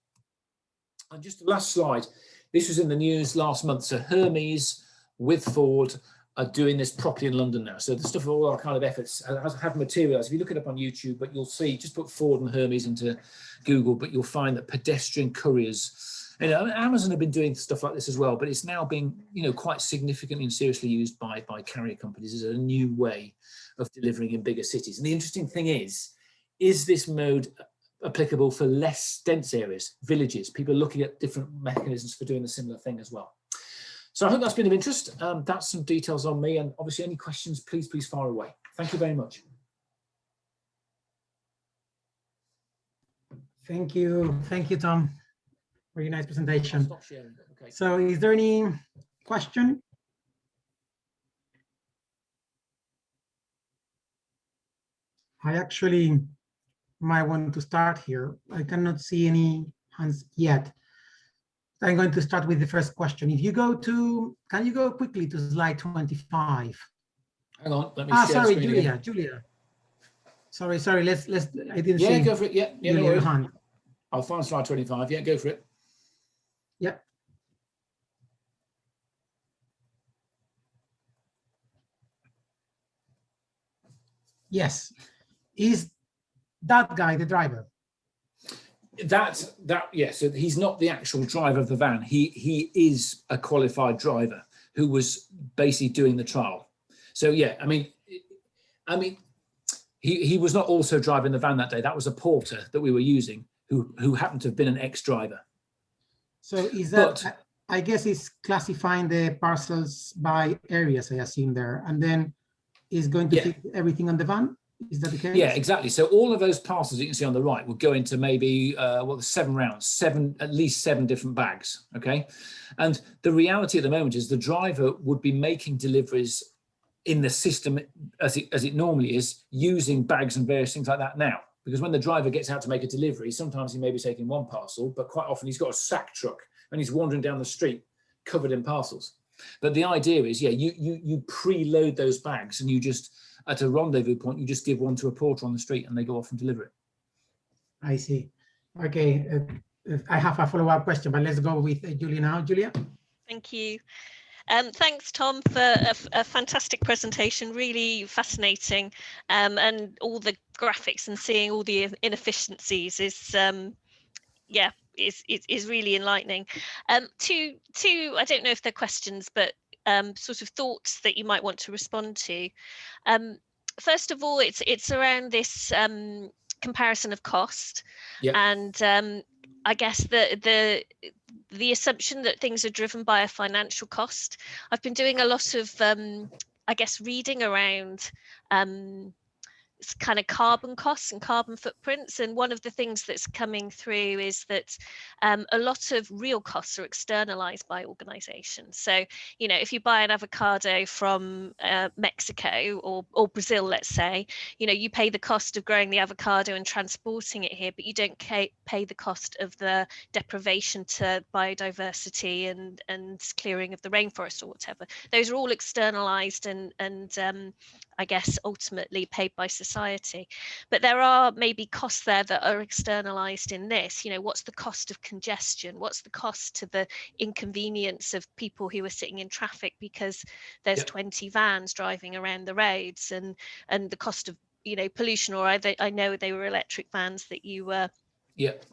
And just the last slide, this was in the news last month. So Hermes with Ford are doing this properly in London now. So the stuff of all our kind of efforts have materialized. If you look it up on YouTube, but you'll see, just put Ford and Hermes into Google, but you'll find that pedestrian couriers, you know, Amazon have been doing stuff like this as well, but it's now being, you know, quite significantly and seriously used by carrier companies as a new way of delivering in bigger cities. And the interesting thing is this mode applicable for less dense areas, villages? People are looking at different mechanisms for doing a similar thing as well. So I hope that's been of interest. That's some details on me, and obviously any questions, please fire away. Thank you very much. Thank you, Tom. Very nice presentation. I'll stop sharing. Okay. So is there any question? I actually might want to start here. I cannot see any hands yet. I'm going to start with the first question. If you go to, can you go quickly to slide 25? Hang on, let me share Sorry, the screen Julia, again. Julia. Sorry, let's, I didn't see. Yeah, go for it. Yeah, no Julia, worries. hand. I'll find slide 25. Yeah, go for it. Yeah. Yes. Is that guy the driver? Yes, so he's not the actual driver of the van. He is a qualified driver who was basically doing the trial. So yeah, I mean, he was not also driving the van that day. That was a porter that we were using who happened to have been an ex-driver. So is that, I guess it's classifying the parcels by areas, I assume there, and then is going to fit everything on the van? Is that the case? Yeah, exactly. So all of those parcels you can see on the right will go into maybe, the 7 rounds, at least 7 different bags, okay? And the reality at the moment is the driver would be making deliveries in the system as it normally is, using bags and various things like that now. Because when the driver gets out to make a delivery, sometimes he may be taking 1 parcel, but quite often he's got a sack truck and he's wandering down the street covered in parcels. But the idea is, yeah, you preload those bags and you just, at a rendezvous point, you just give one to a porter on the street and they go off and deliver it. I see. Okay, I have a follow-up question, but let's go with Julia now. Julia? Thank you. Thanks, Tom, for a fantastic presentation, really fascinating, and all the graphics and seeing all the inefficiencies is really enlightening. Two, I don't know if they're questions, but sort of thoughts that you might want to respond to. First of all, it's around this comparison of cost, and I guess the assumption that things are driven by a financial cost. I've been doing a lot of, I guess, reading around kind of carbon costs and carbon footprints, and one of the things that's coming through is that a lot of real costs are externalized by organizations. So, you know, if you buy an avocado from Mexico or Brazil, let's say, you know, you pay the cost of growing the avocado and transporting it here, but you don't pay the cost of the deprivation to biodiversity and clearing of the rainforest or whatever. Those are all externalized and I guess ultimately paid by society. But there are maybe costs there that are externalized in this. You know, what's the cost of congestion? What's the cost to the inconvenience of people who are sitting in traffic because there's 20 vans driving around the roads, and the cost of, you know, pollution, or I know they were electric vans that you were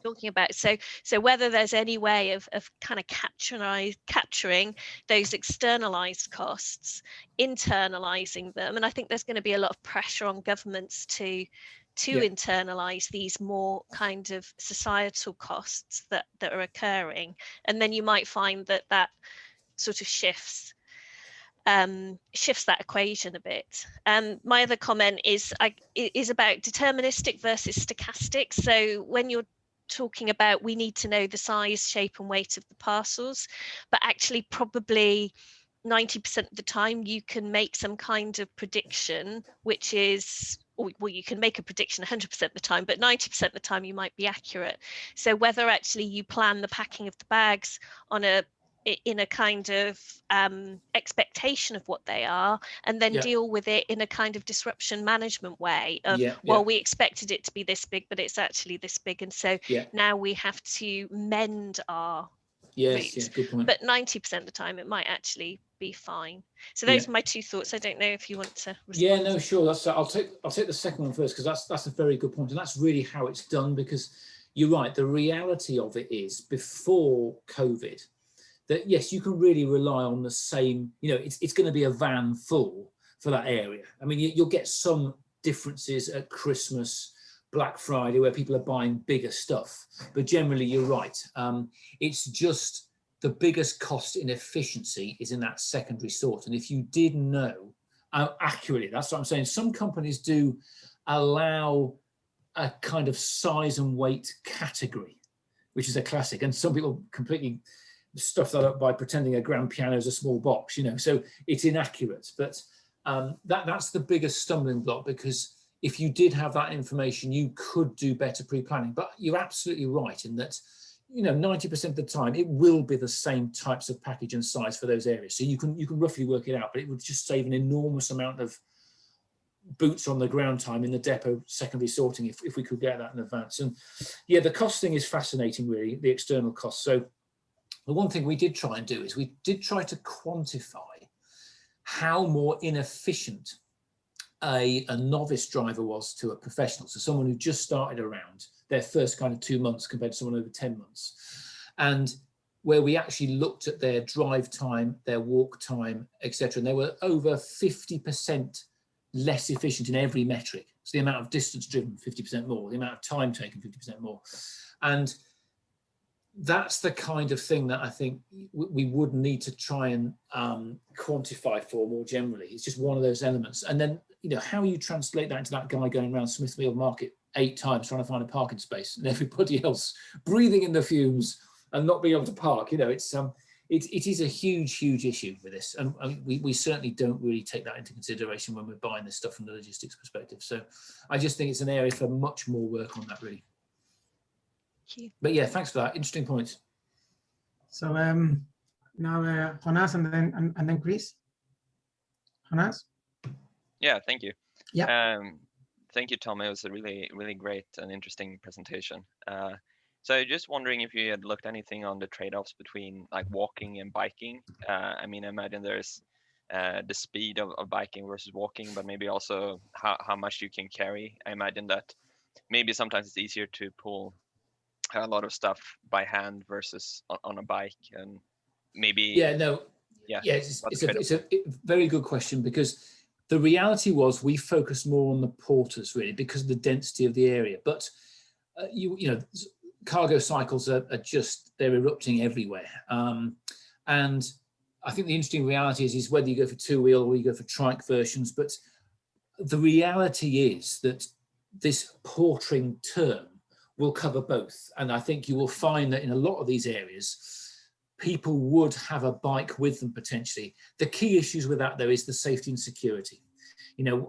talking about. So whether there's any way of kind of capturing those externalized costs, internalizing them, and I think there's going to be a lot of pressure on governments to internalize these more kind of societal costs that are occurring, and then you might find that sort of shifts that equation a bit. My other comment is about deterministic versus stochastic. So when you're talking about, we need to know the size, shape and weight of the parcels, but actually probably 90% of the time you can make some kind of prediction, which is, well, you can make a prediction 100% of the time, but 90% of the time you might be accurate. So whether actually you plan the packing of the bags in a kind of expectation of what they are, and then deal with it in a kind of disruption management way of, well, we expected it to be this big, but it's actually this big. And so now we have to mend our routes. Good point. But 90% of the time it might actually be fine. So those are my 2 thoughts. I don't know if you want to respond. Yeah, no, sure. I'll take the second one first, because that's a very good point, and that's really how it's done. Because you're right, the reality of it is, before COVID, that yes, you can really rely on the same, you know, it's going to be a van full for that area. I mean, you'll get some differences at Christmas, Black Friday, where people are buying bigger stuff, but generally you're right. It's just the biggest cost in efficiency is in that secondary sort. And if you did know accurately, that's what I'm saying. Some companies do allow a kind of size and weight category, which is a classic. And some people completely stuff that up by pretending a grand piano is a small box, you know, so it's inaccurate. But that's the biggest stumbling block, because if you did have that information, you could do better pre-planning. But you're absolutely right in that, 90% of the time it will be the same types of package and size for those areas. So you can roughly work it out, but it would just save an enormous amount of boots on the ground time in the depot secondary sorting if we could get that in advance. And yeah, the cost thing is fascinating, really, the external costs. So the one thing we did try and do is we did try to quantify how more inefficient a novice driver was to a professional. So someone who just started around their first kind of 2 months compared to someone over 10 months. And where we actually looked at their drive time, their walk time, etc. And they were over 50% less efficient in every metric. So the amount of distance driven, 50% more, the amount of time taken, 50% more. And that's the kind of thing that I think we would need to try and quantify for more generally. It's just one of those elements. And then, how you translate that into that guy going around Smithfield Market 8 times trying to find a parking space and everybody else breathing in the fumes and not being able to park, it is a huge issue with this. And we certainly don't really take that into consideration when we're buying this stuff from the logistics perspective. So I just think it's an area for much more work on that, really. But yeah, thanks for that. Interesting points. So now Jonas and then Chris. Jonas? Yeah, thank you. Yeah. Thank you, Tom. It was a really great and interesting presentation. So just wondering if you had looked anything on the trade-offs between like walking and biking. I imagine there's the speed of biking versus walking, but maybe also how much you can carry. I imagine that maybe sometimes it's easier to pull a lot of stuff by hand versus on a bike, and maybe it's a very good question, because the reality was we focused more on the porters, really, because of the density of the area. But cargo cycles are just, they're erupting everywhere. And I think the interesting reality is whether you go for 2-wheel or you go for trike versions. But the reality is that this portering term will cover both. And I think you will find that in a lot of these areas, people would have a bike with them potentially. The key issues with that, though, is the safety and security.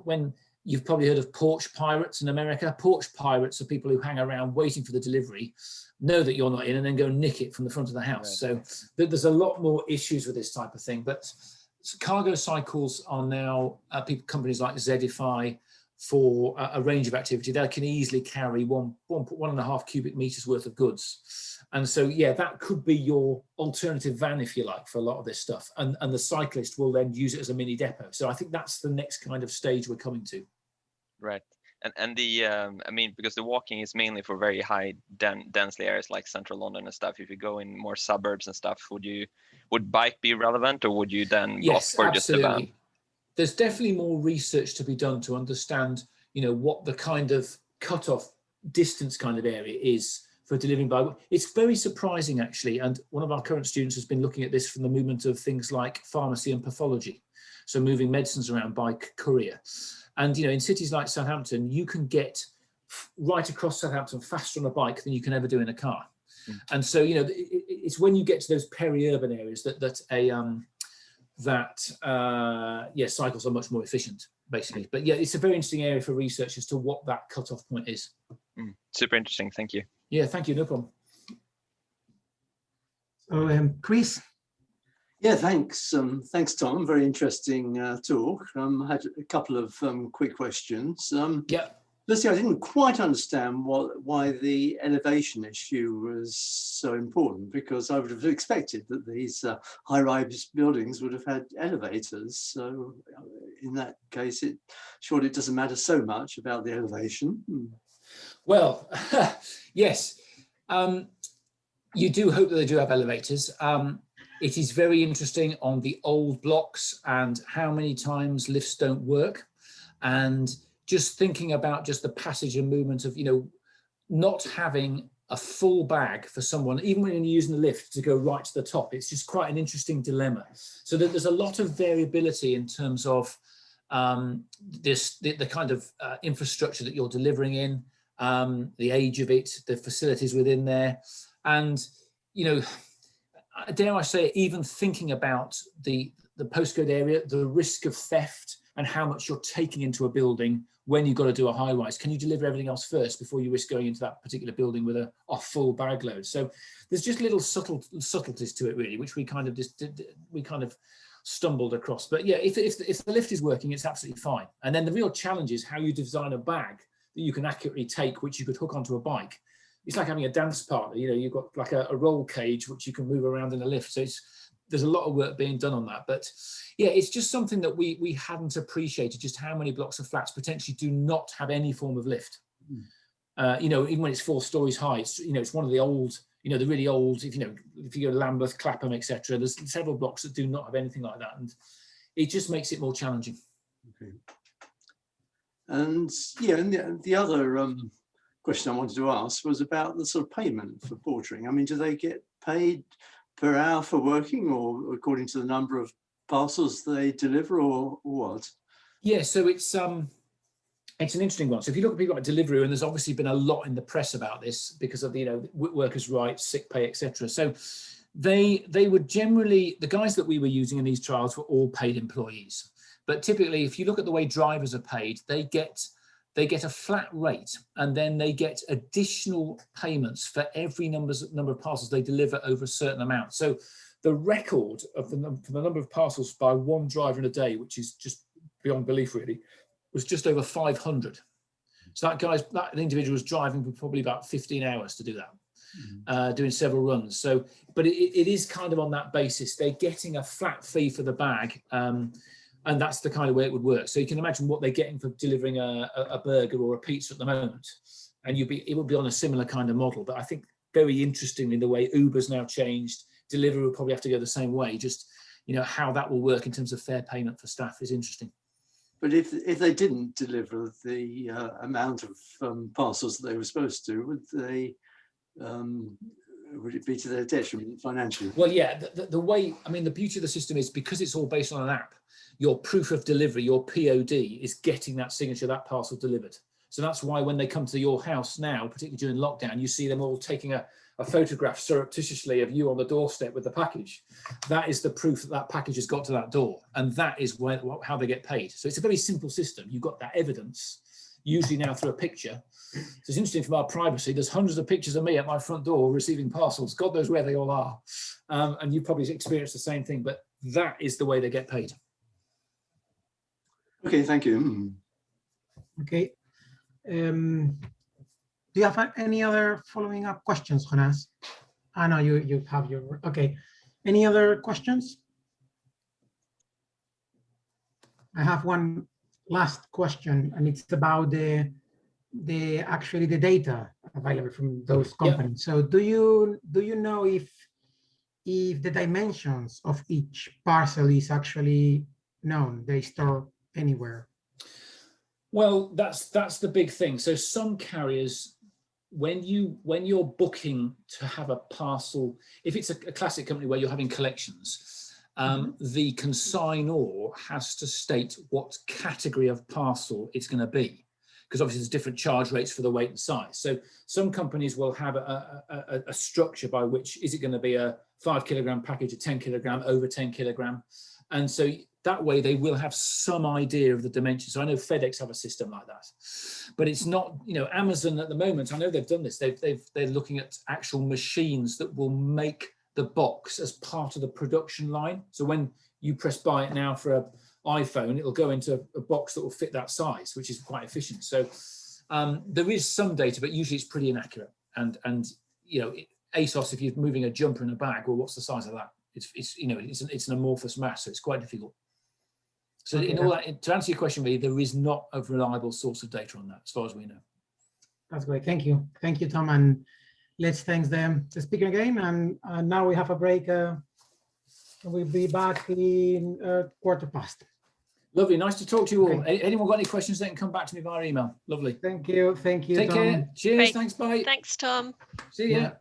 When you've probably heard of porch pirates in America. Porch pirates are people who hang around waiting for the delivery, know that you're not in, and then go nick it from the front of the house. Right. So there's a lot more issues with this type of thing. But cargo cycles are now companies like Zedify, for a range of activity, they can easily carry 1.5 cubic meters worth of goods. And so, yeah, that could be your alternative van, if you like, for a lot of this stuff. And the cyclist will then use it as a mini depot. So I think that's the next kind of stage we're coming to. Right. And the, because the walking is mainly for very high densely areas like central London and stuff. If you go in more suburbs and stuff, would bike be relevant, or would you then go for just the van? There's definitely more research to be done to understand, what the kind of cutoff distance kind of area is for delivering by. It's very surprising, actually. And one of our current students has been looking at this from the movement of things like pharmacy and pathology. So moving medicines around by courier. And, in cities like Southampton, you can get right across Southampton faster on a bike than you can ever do in a car. Mm. And so, it's when you get to those peri-urban areas that cycles are much more efficient, basically. But yeah, it's a very interesting area for research as to what that cutoff point is. Super interesting. Thank you. Yeah, thank you. No problem. So, Chris. Yeah, thanks. Thanks, Tom. Very interesting talk. I had a couple of quick questions. Firstly, I didn't quite understand why the elevation issue was so important, because I would have expected that these high-rise buildings would have had elevators. So in that case, surely it doesn't matter so much about the elevation. Well, yes, you do hope that they do have elevators. It is very interesting on the old blocks and how many times lifts don't work. And just thinking about just the passage and movement of, not having a full bag for someone, even when you're using the lift, to go right to the top. It's just quite an interesting dilemma. So that there's a lot of variability in terms of the kind of infrastructure that you're delivering in, the age of it, the facilities within there. And, dare I say, even thinking about the postcode area, the risk of theft and how much you're taking into a building when you've got to do a high rise. Can you deliver everything else first before you risk going into that particular building with a full bag load? So there's just little subtleties to it really, which we kind of stumbled across. But yeah, if the lift is working, it's absolutely fine. And then the real challenge is how you design a bag that you can accurately take, which you could hook onto a bike. It's like having a dance partner, you know, you've got like a roll cage which you can move around in a lift. So there's a lot of work being done on that. But yeah, it's just something that we hadn't appreciated, just how many blocks of flats potentially do not have any form of lift. You know, even when it's 4 stories high, it's one of the old, you know, the really old, if you go to Lambeth, Clapham, etc., there's several blocks that do not have anything like that. And it just makes it more challenging. Okay. And yeah, and the other question I wanted to ask was about the sort of payment for portering. I mean, do they get paid per hour for working, or according to the number of parcels they deliver, or what? Yeah, so it's an interesting one. So if you look at people like Deliveroo, and there's obviously been a lot in the press about this because of the, you know, workers' rights, sick pay, etc. So they would generally, the guys that we were using in these trials were all paid employees. But typically, if you look at the way drivers are paid, they get a flat rate, and then they get additional payments for every number of parcels they deliver over a certain amount. So the record of the number of parcels by one driver in a day, which is just beyond belief really, was just over 500. So that individual was driving for probably about 15 hours to do that, doing several runs. So, but it is kind of on that basis. They're getting a flat fee for the bag. And that's the kind of way it would work. So you can imagine what they're getting for delivering a burger or a pizza at the moment. And it would be on a similar kind of model. But I think very interestingly, the way Uber's now changed, Deliveroo will probably have to go the same way. Just, you know, how that will work in terms of fair payment for staff is interesting. But if they didn't deliver the amount of parcels that they were supposed to, would it be to their detriment financially? Well, yeah, the way, I mean, the beauty of the system is because it's all based on an app, your proof of delivery, your POD, is getting that signature, that parcel delivered. So that's why when they come to your house now, particularly during lockdown, you see them all taking a photograph surreptitiously of you on the doorstep with the package. That is the proof that that package has got to that door. And that is how they get paid. So it's a very simple system. You've got that evidence, usually now through a picture. So it's interesting from our privacy, there's hundreds of pictures of me at my front door receiving parcels. God knows where they all are. And you probably experienced the same thing, but that is the way they get paid. Okay, thank you. Okay. Do you have any other following up questions, Jonas? I know you have your, okay. Any other questions? I have one last question, and it's about the data available from those companies. Yeah. So do you know if the dimensions of each parcel is actually known? They store anywhere? Well, that's the big thing. So some carriers, when you're booking to have a parcel, if it's a classic company where you're having collections, the consignor has to state what category of parcel it's going to be, because obviously there's different charge rates for the weight and size. So some companies will have a structure by which, is it going to be a 5 kilogram package, a 10 kilogram, over 10 kilogram, and so that way they will have some idea of the dimensions. So I know FedEx have a system like that, but it's not, you know, Amazon at the moment, I know they've done this. They're looking at actual machines that will make the box as part of the production line. So when you press buy it now for an iPhone, it'll go into a box that will fit that size, which is quite efficient. So there is some data, but usually it's pretty inaccurate. And you know, ASOS, if you're moving a jumper in a bag, well, what's the size of that? It's you know, it's an amorphous mass, so it's quite difficult. So in all that, to answer your question, really, there is not a reliable source of data on that, as far as we know. That's great. Thank you, Tom. And let's thank the speaker again. And now we have a break. We'll be back in 1:15. Lovely. Nice to talk to you all. Okay. Anyone got any questions, they can come back to me via email. Lovely. Thank you. Take Tom. Care. Cheers. Great. Thanks. Bye. Thanks, Tom. See ya. Yeah.